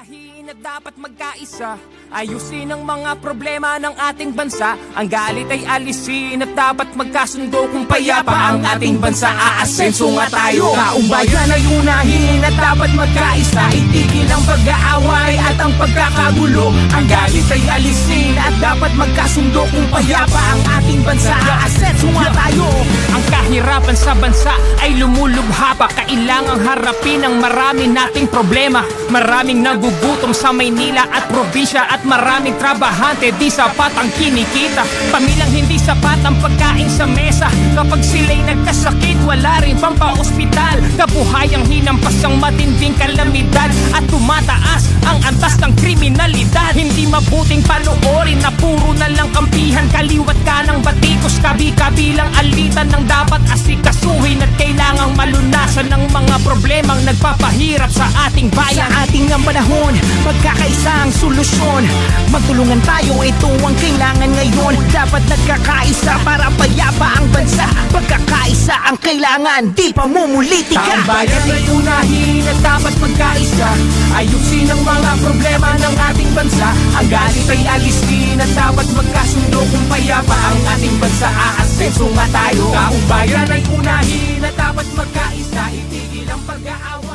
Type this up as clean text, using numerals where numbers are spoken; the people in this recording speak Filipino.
unahin at dapat magkaisa. Ayusin ang mga problema ng ating bansa. Ang galit ay alisin at dapat magkasundo. Kung payapa ang ating bansa, aasenso nga tayo. Kaumbayan ay unahin at dapat magkaisa. Itigil ang pag-aaway at ang pagkakagulo. Ang galit ay alisin at dapat magkasundo. Kung payapa ang ating bansa, aasenso nga tayo. Ang kahirapan sa bansa ay lumulubha pa. Kailangang harapin ang marami nating problema. Maraming nagugutom sa Maynila at probinsya at maraming trabahante di sapat ang kinikita. Pamilyang hindi sapat ang pagkain sa mesa. Kapag sila'y nagkasakit, wala rin pampaospital. Kabuhayang hinampas ang matinding kalamidad at tumataas ang antas ng kriminalidad. Hindi mabuting panoorin na puro na lang kampihan. Kaliwat ka ng batikos, kabi-kabilang alitan ng dapat asikasuhin at kailangang malunasan ng mga problemang nagpapahirap sa ating bayan. Sa ating ang panahon, magkakaisa ang solusyon. Magtulungan tayo, ito ang kailangan ngayon. Dapat nagkakaisa para payapa ang bansa. Pagkakaisa ang kailangan, di pa mumulitika. Ang bayan ay unahin at dapat magkaisa. Ayusin ang mga problema ng ating bansa. Ang galit ay alisin at dapat magkasundo. Kung payapa ang ating bansa, aasenso nga tayo. Ang bayan ay unahin at dapat magkaisa. Itigil ang pag-aaway.